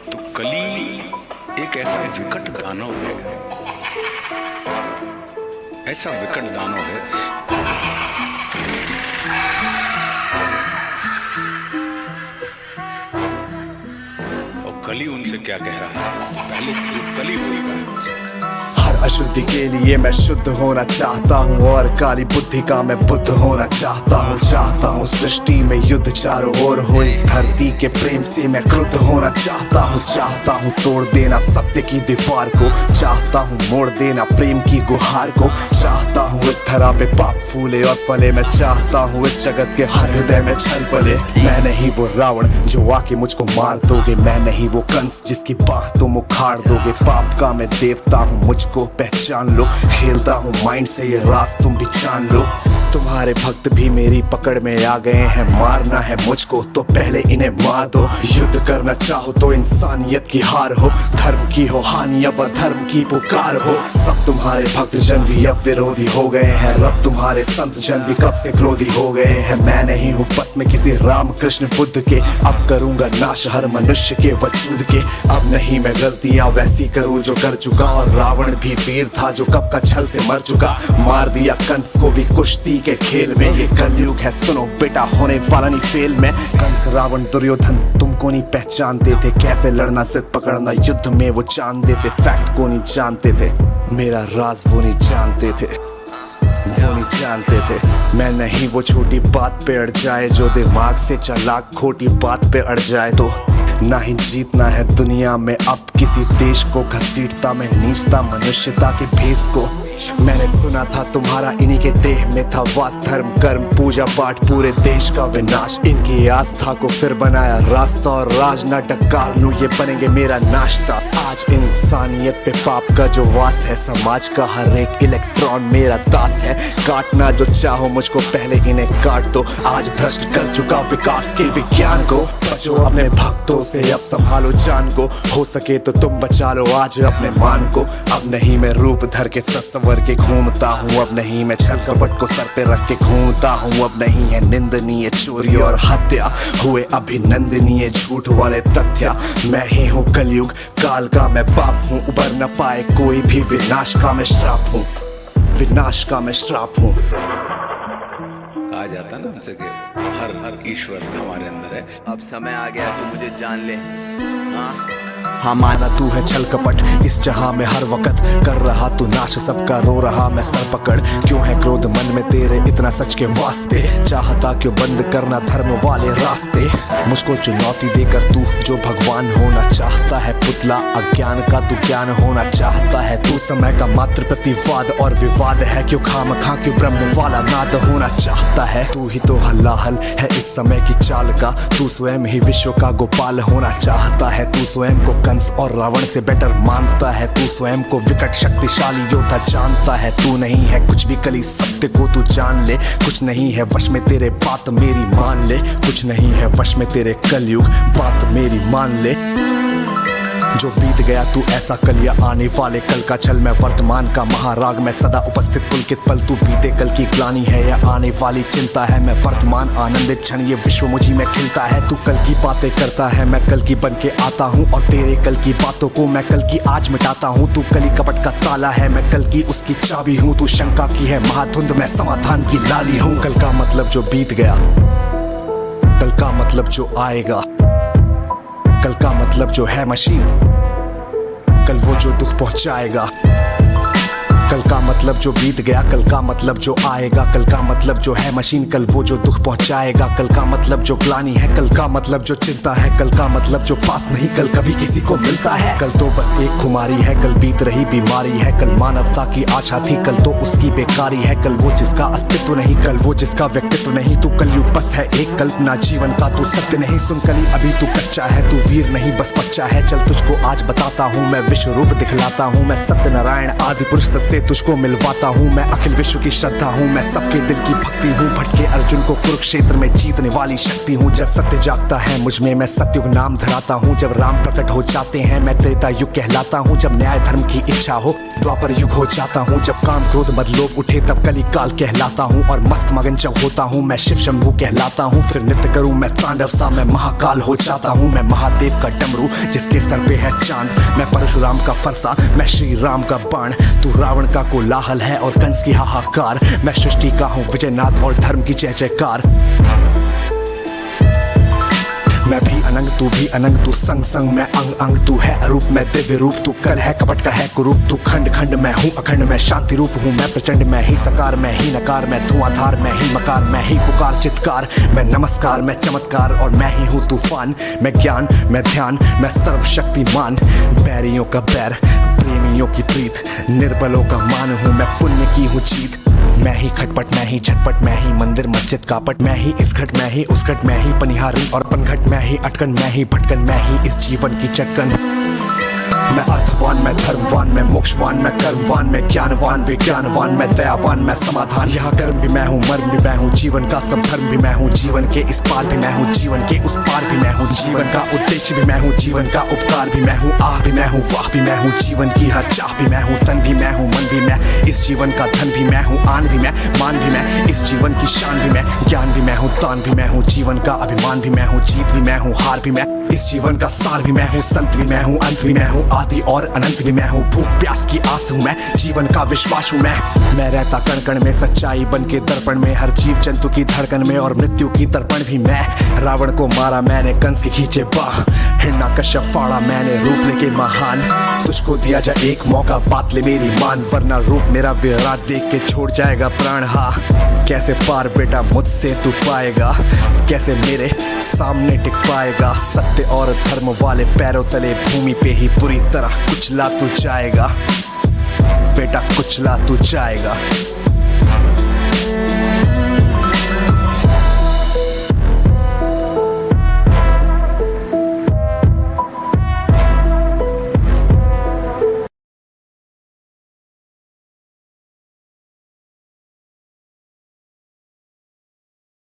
तो कली एक ऐसा विकट दानव है, ऐसा विकट दानव है। और कली उनसे क्या कह रहा है, पहले जो कली बोलेगा उनसे। हर अशुद्धि के लिए मैं शुद्ध होना चाहता हूँ और काली बुद्धि का मैं बुद्ध होना चाहता हूँ सृष्टि में युद्ध चारों ओर हो, इस धरती के प्रेम से मैं क्रुद्ध होना चाहता हूँ तोड़ देना सत्य की दीवार को, चाहता हूँ मोड़ देना प्रेम की गुहार को, चाहता हूँ इस धरा पे पाप फूले और फले, मैं चाहता हूँ इस जगत के हर हृदय में छल पले। मैं नहीं वो रावण जो आके मुझको मार दोगे, मैं नहीं वो कंस जिसकी बाह तुम उखाड़ दोगे। पाप का मैं देवता हूँ, मुझको पहचान लो, खेलता हूँ माइंड से ये राज तुम भी जान लो। तुम्हारे भक्त भी मेरी पकड़ में आ गए हैं, मारना है मुझको तो पहले इन्हें मार दो। युद्ध करना चाहो तो इंसानियत की हार हो, धर्म की हो हानि अब अधर्म की पुकार हो। सब तुम्हारे भक्त जन भी अब विरोधी हो गए हैं, रब तुम्हारे संत जन भी कब से क्रोधी हो गए हैं। मैं नहीं हूँ बस में किसी राम कृष्ण बुद्ध के, अब करूंगा नाश हर मनुष्य के वजूद के। अब नहीं मैं गलतियां वैसी करूँ जो कर चुका, और रावण भी वीर था जो कब का छल से मर चुका। मार दिया कंस को भी कुश्ती के खेल में, ये कलयुग है सुनो बेटा होने वाला नहीं फेल में। कंस रावण दुर्योधन तुमको नहीं पहचानते थे, कैसे लड़ना जिद पकड़ना युद्ध में वो जान देते। फैक्ट को नहीं जानते थे, मेरा राज वो नहीं जानते थे, वो नहीं जानते थे। मैं नहीं वो छोटी बात पे अड़ जाए जो दिमाग से चालाक खोटी बात पे अड़ जाए। तो ना ही जीतना है दुनिया में अब किसी देश को, घसीटता मैं नीचता मनुष्यता के भेष को। मैंने सुना था तुम्हारा इन्हीं के देह में था वास, धर्म कर्म पूजा पाठ पूरे देश का विनाश। इनकी आस्था को फिर बनाया रास्ता, और राज ना डकार लूं ये बनेंगे मेरा नाश्ता। आज इंसानियत पे पाप का जो वास है, समाज का हर एक इलेक्ट्रॉन मेरा दास है। काटना जो चाहो मुझको पहले इन्हें काट दो, आज भ्रष्ट कर चुका विकास के विज्ञान को। बचो अपने भक्तों से अब संभालो जान को, हो सके तो तुम बचा लो आज अपने मान को। अब नहीं मैं रूप धर के सवर के घूमता हूँ, अब नहीं मैं छल कपट को सर पे रख के घूमता हूँ। अब नहीं है निंदनीय चोरी और हत्या, हुए अभिनंदनीय झूठ वाले तथ्य। मैं ही हूँ कलयुग काल का मैं बाप हूँ, उबर न पाए कोई भी विनाश का मैं श्राप हूँ, विनाश का मैं श्राप हूँ। कहा जाता ना उनसे कि हर ईश्वर हमारे अंदर है। अब समय आ गया तू मुझे जान ले। हाँ माना तू है छल कपट इस जहां में हर वक्त कर रहा तू नाश, सबका रो रहा मैं सर पकड़। क्यों है क्रोध मन में तेरे इतना सच के वास्ते, चाहता क्यों बंद करना धर्म वाले रास्ते। मुझको चुनौती देकर तू जो भगवान होना चाहता है, पुतला अज्ञान का तू ज्ञान होना चाहता है। तू समय का मात्र प्रतिवाद और विवाद है, क्यों खामखा क्यों ब्रह्म वाला नाद होना चाहता है। तू ही तो हल्लाहल है इस समय की चाल का, तू स्वयं ही विश्व का गोपाल होना चाहता है। तू स्वयं को कंस और रावण से बेटर मानता है, तू स्वयं को विकट शक्तिशाली योद्धा जानता है। तू नहीं है कुछ भी कली सत्य को तू जान ले, कुछ नहीं है वश में तेरे बात मेरी मान ले, कुछ नहीं है वश में तेरे कलयुग बात मेरी मान ले। जो बीत गया तू ऐसा कल या आने वाले कल का छल, मैं वर्तमान का महाराग मैं सदा उपस्थित पुलकित पल। तू बीते कल की ग्लानि है या आने वाली चिंता है, मैं वर्तमान आनंदित क्षण ये विश्व मुझी में खिलता है। तू कल की बातें करता है मैं कल की बन के आता हूँ, और तेरे कल की बातों को मैं कल की आज मिटाता हूँ। तू कली कपट का ताला है मैं कल की उसकी चाबी हूँ, तू शंका की है महाधुंध मैं समाधान की लाली हूँ। कल का मतलब जो बीत गया, कल का मतलब जो आएगा, कल का मतलब जो है मशीन, कल वो जो दुख पहुंचाएगा। कल का मतलब जो बीत गया, कल का मतलब जो आएगा, कल का मतलब जो है मशीन, कल वो जो दुख पहुंचाएगा। कल का मतलब जो ग्लानि है, कल का मतलब जो चिंता है, कल का मतलब जो पास नहीं कल कभी किसी को मिलता है। कल तो बस एक खुमारी है, कल बीत रही बीमारी है, कल मानवता की आशा थी कल तो उसकी बेकारी है। कल वो जिसका अस्तित्व नहीं, कल वो जिसका व्यक्तित्व नहीं। तू कलयुग बस है एक कल्पना जीवन का तू सत्य नहीं। सुन कली अभी तू कच्चा है, तू वीर नहीं बस बच्चा है। चल तुझको आज बताता हूँ मैं विश्व रूप दिखलाता हूँ, मैं सत्यनारायण आदि पुरुष से तुझको मिलवाता हूँ। मैं अखिल विश्व की श्रद्धा हूँ, मैं सबके दिल की भक्ति हूँ। भटके अर्जुन को कुरुक्षेत्र में जीतने वाली शक्ति हूँ। जब सत्य जागता है मुझ में मैं सत्युग नाम धराता हूँ, जब राम प्रकट हो जाते हैं मैं त्रेता युग कहलाता हूँ। जब न्याय धर्म की इच्छा हो द्वापर युग हो जाता हूँ जब काम क्रोध मद लोभ उठे तब कली काल कहलाता हूँ और मस्त मगन जब होता हूँ मैं शिव शंभू कहलाता हूँ फिर नृत्य करूँ मैं तांडव सा मैं महाकाल हो जाता हूँ मैं महादेव का डमरू जिसके सर पे है चांद मैं परशुराम का फरसा मैं श्री राम का बाण तू रावण का कोलाहल है और कंस की हाहाकार मैं सृष्टि का हूँ विजयनाथ और धर्म की जय जयकार मैं भी अनंग तू भी अनंग तू संग संग मैं अंग अंग तू है अरूप मैं दिव्य रूप तू कल है कपट का है कुरूप तू खंड खंड मैं हूँ अखंड मैं शांति रूप हूँ मैं प्रचंड मैं ही सकार मैं ही नकार मैं धुआंधार मैं ही मकार मैं ही पुकार चित्कार मैं नमस्कार मैं चमत्कार और मैं ही हूँ तूफान मैं ज्ञान मैं ध्यान मैं सर्वशक्तिमान बैरियों का बैर प्रेमियों की प्रीत निर्बलों का मान हूँ मैं पुण्य की हूँ जीत मैं ही खटपट मैं ही झटपट मैं ही मंदिर मस्जिद कापट मैं ही इस घट मैं ही उस घट मैं ही पनिहारी और पनघट मैं ही अटकन मैं ही भटकन मैं ही इस जीवन की चटकन मैं अर्थवान मैं धर्मवान मैं मोक्षवान मैं कर्मवान मैं ज्ञानवान विज्ञानवान मैं दयावान मैं समाधान यहाँ कर्म भी मैं हूँ मर्म भी मैं हूँ जीवन का सब धर्म भी मैं हूँ जीवन के इस पार भी मैं हूँ जीवन के उस पार भी मैं हूँ जीवन का उद्देश्य भी मैं हूँ जीवन का उपकार भी मैं हूँ आह भी मैं हूँ वाह भी मैं हूँ जीवन की हर चाह भी मैं हूँ तन भी मैं हूँ मन भी मैं इस जीवन का धन भी मैं हूँ आन भी मैं मान भी मैं इस जीवन की शान भी मैं ज्ञान भी मैं हूँ तान भी मैं हूँ जीवन का अभिमान भी मैं हूँ जीत भी मैं हूँ हार भी मैं इस जीवन का सार भी मैं हूँ संत भी मैं हूँ अंत भी मैं हूँ आदि और अनंत भी मैं हूँ भूख प्यास की आस हूँ मैं जीवन का विश्वास हूँ मैं रहता कण कण में सच्चाई बन के दर्पण में हर जीव जंतु की धड़कन में और मृत्यु की तर्पण भी मैं रावण को मारा मैंने कंस की खींचे बाह हिरण्यकश्यप फाड़ा मैंने रूप लेके महान तुझको दिया जाए एक मौका बात ले मेरी मान वरना रूप मेरा विराट देख के छोड़ जाएगा प्राण हा कैसे पार बेटा मुझसे तू पाएगा कैसे मेरे सामने टिक पाएगा सत्य और धर्म वाले पैरों तले भूमि पे ही पूरी तरह कुचला तू जाएगा बेटा कुचला तू जाएगा।